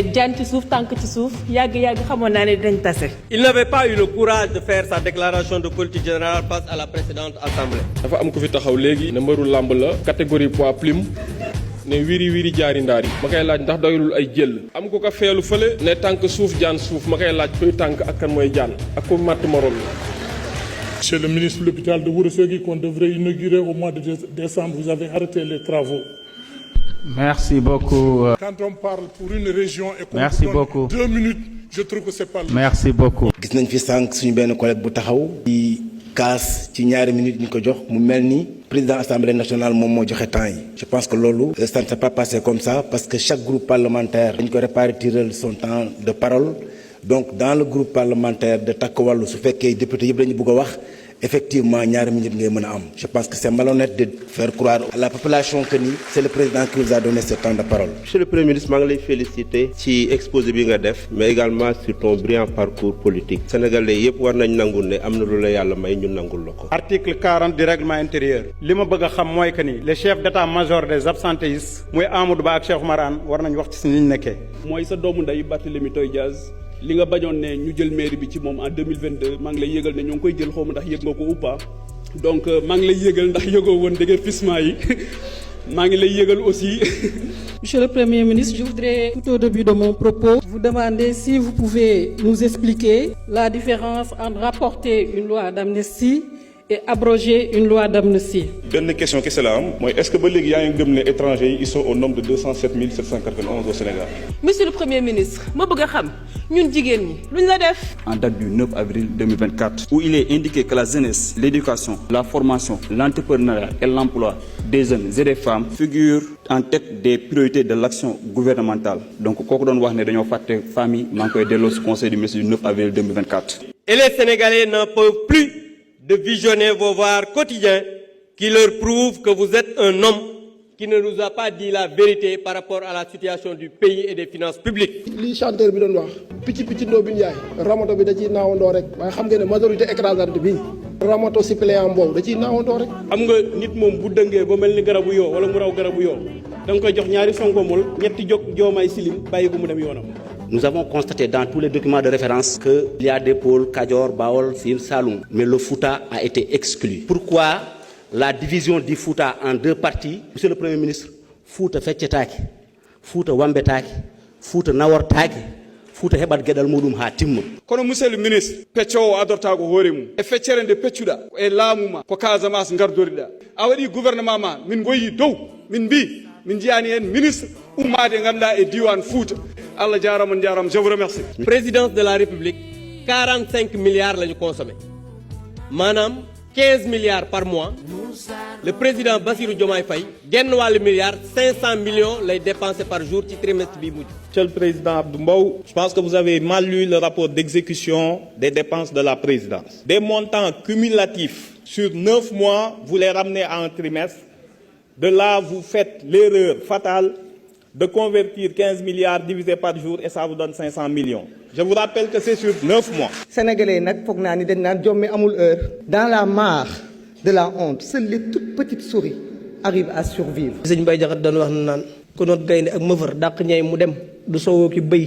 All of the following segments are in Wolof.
jaan ci suuf tànk ci suuf yàgg xamoon naa ne dañ tase. Il n'avait pas eu le courage de faire sa déclaration de politique générale face à la précédente assemblée. dafa am ku fi taxaw léegi ne mbëru làmb la catégorie poids plume ne wiri jaari ndaar yi ma koy laaj ndax doyulul ay jël am ku ko feelu fële ne tànk suuf jaan suuf ma koy laaj kuy tànk ak kan mooy jaan ak ku matt morom la. Monsieur le ministre de l'hôpital de Ourossogui qu'on devrait inaugurer au mois de décembre, vous avez arrêté les travaux. Merci beaucoup. Quand on parle pour une région et qu'on Merci donne beaucoup. 2 minutes, je trouve que c'est pas. Merci beaucoup. gis nañ fi sànq suñu benn collègue bu taxaw di kaas ci ñaari minutes ñu ko jox mu mel ni président assemblée nationale moom moo joxe temps yi. je pense que loolu ça ne s'est pas passé comme ça parce que chaque groupe parlementaire dañ ko répartir son temps de parole donc dans le groupe parlementaire de Takku Wallu su fekkee député yëpp dañu bëgg a wax effectivement ñaari minutes ngay mën a am. je pense que c'est malhonnête de faire croire à la population que ni c'est le président qui vous a donné ce temps de parole. Monsieur le Premier ministre maa ngi lay féliciter ci exposé bi nga def mais également sur ton brillant parcours politique. Sénégalais yëpp war nañ nangul ne am na lu la yàlla may ñu nangul la ko. Article 40 du règlement intérieur li ma bëgg a xam mooy que ni les chefs d'état-major des absentéistes muy Amadou Ba ak Cheikh Oumar Anne war nañ wax ci si ni ñu nekkee. mooy sa doomu ndey Barthélémy Toye Dias li nga bañoon ne ñu jël mairie bi ci moom en 2022 maa ngi lay yëgal ne ñoo ngi koy jël xaw ma ndax yëg nga ko ou pas donc maa ngi lay yëgal ndax yëgoo woon déguerpissement yi maa ngi lay yëgal aussi. Monsieur le Premier ministre, je voudrais tout au début de mon propos vous demander si vous pouvez nous expliquer la différence entre rapporter une loi d'amnistie et abroger une loi d'amnistie. benn question kese la am mooy est-ce que ba léegi yaa ngi gëm ne étrangers yi ils sont au nombre de 207 791 au Sénégal. Monsieur le Premier ministre ma bëgg a xam ñun jigéen ñi luñ la def. En date du 9 avril 2024 où il est indiqué que la jeunesse, l'éducation, la formation, l'entrepreneuriat et l'emploi des jeunes et des femmes figurent en tête des priorités de l'action gouvernementale. Donc kooku doon wax ne dañoo fàtte famille maa ngi koy delloo ci conseil du ministre du 9 avril 2024. Et les Sénégalais n'en peuvent plus de visionner vos voix quotidiens qui leur prouvent que vous êtes un homme qui ne nous a pas dit la vérité par rapport à la situation du pays et des finances publiques. li chanteur bi doon wax picc ndoo bi Njaay ramato bi da ciy naawandoo rek waaye xam nga ne majorité écrasante bi ramato suppléant boobu da ciy naawandoo rek. xam nga nit moom bu dëngee ba mel ni garabu yoo wala mu raw garabu yoo da nga koy jox ñaari songomul ñetti jóg joomaay silim bàyyi ko mu dem yoonam. Nous avons constaté dans tous les documents de référence qu'il y a des pôles Kajoor, Bawol, Sine, Saloum, mais le Fouta a été exclu. Pourquoi la division du Fouta en deux parties? Monsieur le Premier ministre, Fouta feccetaaki, Fouta wambetaaki, Fouta nawortaaki, Fouta heɓat geɗal muɗum ha timma. kono monsieur le ministre peccowo adortaako hoore mum e feccere nde peccuɗa e laamu ma ko Casamance gardoriɗa a waɗi gouvernement ma min goyi dow min mbi min jiyani hen ministre ummade ganduɗa e diwan Fouta. Allah jaarama jaarama je vous remercie. Présidence de la République 45 milliards la ñu consommé maanaam 15 milliards par mois le président Bassirou Diomaye Faye genn wàllu milliard 500 millions lay dépensé par jour ci trimestre bi mujj. Monsieur le président Abdou Mbow, je pense que vous avez mal lu le rapport d'exécution des dépenses de la présidence. Des montants cumulatifs sur 9 mois, vous les ramenez à un trimestre. De là, vous faites l'erreur fatale de convertir 15 milliards divisé par jour et ça vous donne 500 millions. Je vous rappelle que c'est sur 9 mois. Sénégalais nag foog naa ni dañ naan jommi amul heure. Dans la mare de la honte, seules les toutes petites souris arrivent à survivre. Sëñ Mbaye Jaxate doon wax na naan ku noot gaynde ak mëfër dàq ñay mu dem du soowoo ki bëy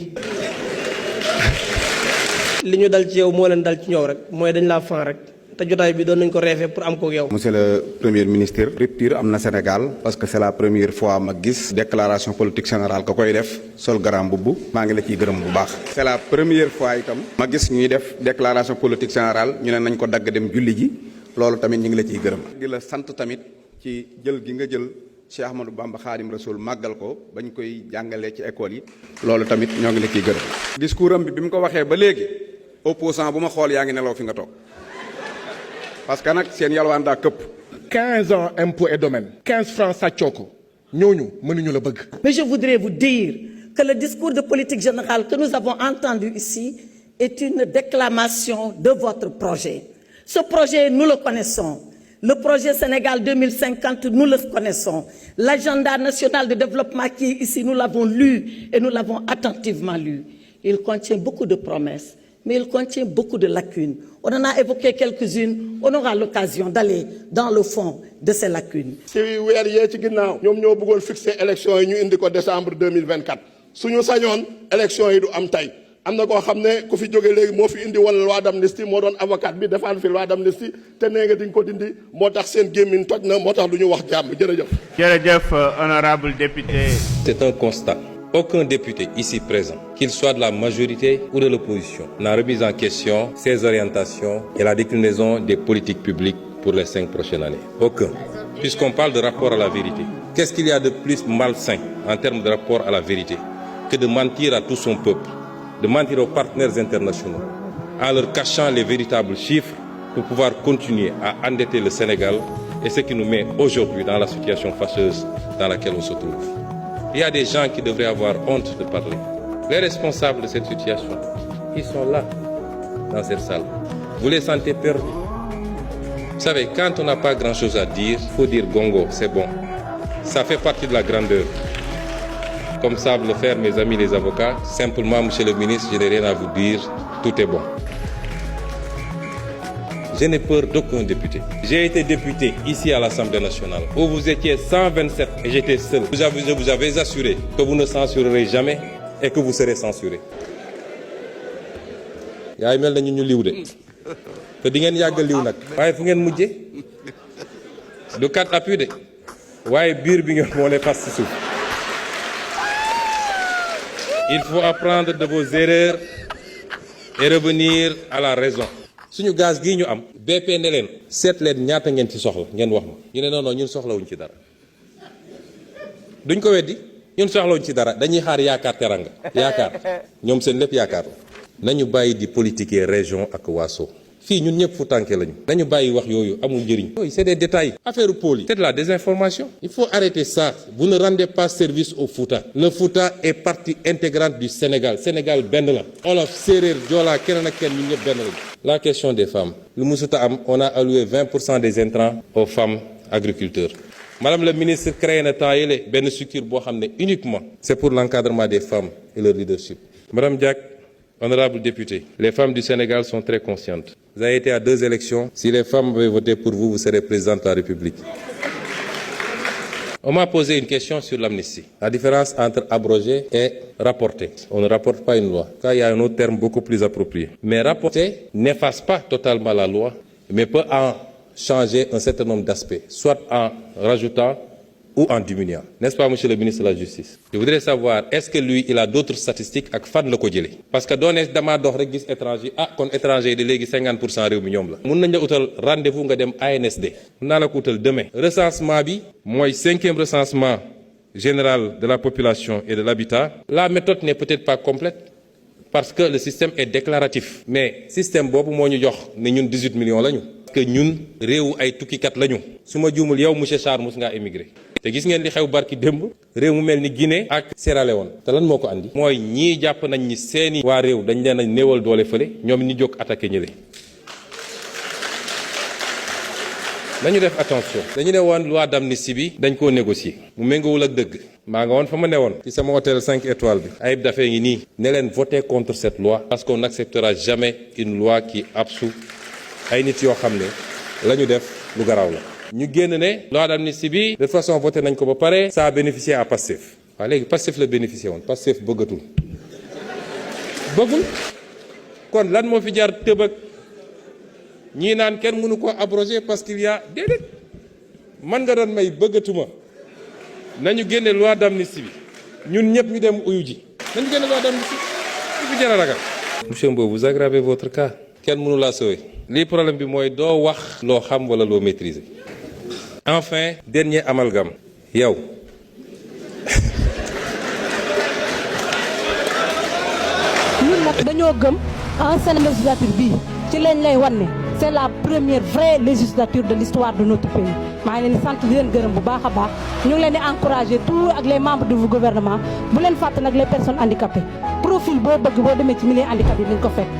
li ñu dal ci yow moo leen dal ci ñoom rek mooy dañ laa fan rek. te jotaay bi doon nañ ko reefee pour am ko yow. Monsieur le Premier ministre rupture am na Sénégal parce que c'est la première fois ma gis déclaration politique générale ka koy def sol garam mbubb maa ngi la ciy gërëm bu baax. c'est la première fois itam ma gis ñuy def déclaration politique générale ñu ne nañ ko dagg dem julli ji loolu tamit ñu ngi la ciy gërëm. di la sant tamit ci jël gi nga jël Cheikh Ahmadou Bamba Khadim Rasoul màggal ko bañ koy jàngalee ci école yi loolu tamit ñoo ngi la ciy gërëm. discours am bi mu ko waxee ba léegi opposant bu ma xool yaa ngi nelaw fi nga toog. parce que nag seen yalwaan daa këpp. 15 ans impôts et domaines 15 francs sàccoo ko ñooñu mënuñu la bëgg. Mais je voudrais vous dire que le discours de politique générale que nous avons entendu ici est une déclamation de votre projet. Ce projet, nous le connaissons. Le projet Sénégal 2050, nous le connaissons. L'agenda national de développement qui est ici, nous l'avons lu et nous l'avons attentivement lu. Il contient beaucoup de promesses, mais il contient beaucoup de lacunes. On en a évoqué quelques-unes. On aura l'occasion d'aller dans le fond de ces lacunes. si weer yee ci ginnaaw ñoom ñoo bëggoon fixer élection yi ñu indi ko décembre 2024 suñu sañoon élection yi du am tey am na koo xam ne ku fi jóge léegi moo fi indi woon loi d'amnistie moo doon avocat bi defaan fi loi d'amnistie te nee nga di nga ko dindi moo tax seen gémmiñ toj na moo tax du ñu wax jàmm jërëjëf. jërëjëf honorable député. C'est un constat. Aucun député ici présent, qu'il soit de la majorité ou de l'opposition, n'a remis en question ses orientations et la déclinaison des politiques publiques pour les 5 prochaines années. Aucun. Puisqu'on parle de rapport à la vérité, qu'est-ce qu'il y a de plus malsain en termes de rapport à la vérité que de mentir à tout son peuple, de mentir aux partenaires internationaux, en leur cachant les véritables chiffres pour pouvoir continuer à endetter le Sénégal et ce qui nous met aujourd'hui dans la situation fâcheuse dans laquelle on se trouve. Il y a des gens qui devraient avoir honte de parler. Les responsables de cette situation, ils sont là, dans cette salle. Vous les sentez perdus. Vous savez, quand on n'a pas grand-chose à dire, il faut dire gongo, c'est bon. Ça fait partie de la grandeur. Comme savent le faire mes amis les avocats, simplement, monsieur le ministre, je n'ai rien à vous dire, tout est bon. Je n'ai peur d'aucun député. J'ai été député ici à l'Assemblée nationale, où vous étiez 127 et j'étais seul. Je vous avais assuré que vous ne censurerez jamais et que vous serez censuré. yaay mel na ñu liw de te di ngeen yàgg liw nag waaye fu ngeen mujje du kat appui de waaye biir bi ngeen moo lay fas ci suuf. Il faut apprendre de vos erreurs et revenir à la raison. suñu gaz gii ñu am BP ne leen seet leen ñaata ngeen ci soxla ngeen wax ma ñu ne non ñun soxlawuñ ci dara duñ ko weddi ñun soxlawuñ ci dara dañuy xaar yaakaar teranga yaakaar ñoom seen lépp yaakaar la nañu bàyyi di politiquer région ak waaso fii ñun ñëpp fu tànke lañu nañu bàyyi wax yooyu amul njëriñ yooyu c'est des détails affaire pôle yi c'est de la désinformation il faut arrêter ça vous ne rendez pas service au Fouta le Fouta est partie intégrante du Sénégal Sénégal benn la Wolof séeréer Joola keneen ak kenn ñun ñëpp benn lañu. La question des femmes lu musuta am on a alloué 20% des intrants aux femmes agriculteurs. Madame le ministre créé na temps yële benn structure boo xam ne uniquement c'est pour l'encadrement des femmes et leur leadership. Madame Diack, honorable député, les femmes du Sénégal sont très conscientes. Vous avez été à 2 élections. Si les femmes avaient voté pour vous, vous serez présidente de la République. On m'a posé une question sur l'amnistie. La différence entre abroger et rapporter. On ne rapporte pas une loi. Là, il y a un autre terme beaucoup plus approprié. Mais rapporter n'efface pas totalement la loi, mais peut en changer un certain nombre d'aspects, soit en rajoutant ou en diminuant. N'est-ce pas, monsieur le ministre de la Justice? Je voudrais savoir, est-ce que lui, il a d'autres statistiques ak fan la ko jëlee? Parce que doone damaa dox rek gis étranger kon étranger yi de léegi 50% réew mi ñoom la. Mun nañ la utal rendez-vous nga dem ANSD. Mun naa la ko utal demain. Recensement bi mooy 5e recensement général de la population et de l'habitat. La méthode n'est peut-être pas complète parce que le système est déclaratif. Mais système boobu moo ñu jox ne ñun 18 millions lañu. Que ñun réewu ay tukkikat lañu. Su ma juumul yow monsieur Sarr mos ngaa émigré. te gis ngeen li xew barki démb réew mu mel ni Guinée ak Sierra Leone te lan moo ko andi mooy ñii jàpp nañ ni seeni waa réew dañ leen a néewal doole fële ñoom ñi jóg attaqué ñële dañu def attention dañu ne woon loi d'amnistie bi dañ koo négocier mu méngoowul ak dëgg maa nga woon fa ma ne woon ci sama hôtel 5 étoiles bi Ayib Daffé ngi nii ne leen voter contre cette loi parce qu'on n'acceptera jamais une loi qui absout ay nit yoo xam ne la ñu def lu garaaw la ñu génn ne loi d'amnistie bi de toute façon voté nañ ko ba pare ça a bénéficié à Pastef waaw léegi Pastef la bénéficié woon Pastef bëggatul bëggul kon lan moo fi jaar tëbëg ñii naan kenn mënu ko abroger parce qu'il y a déedéet man nga doon may bëggatuma nañu génne loi d'amnistie bi ñun ñëpp ñu dem uyu ji nañu génne loi d'amnistie bi fi jar a ragal. Monsieur Mbow, vous aggravez votre cas kenn mënu laa sauver lii problème bi mooy doo wax loo xam wala loo maîtriser. Enfin, dernier amalgame. Yow. ñun nag dañoo gëm ancienne législature bii ci lañ lay wan ne c'est la première vraie législature de l'histoire de notre pays maa ngi leen di sant di leen gërëm bu baax a baax ñu ngi leen di encourager tout ak les membres du gouvernement bu leen fàtte nag les personnes handicapées profil boo bëgg boo demee ci milieu handicapé yi dañ ko fekk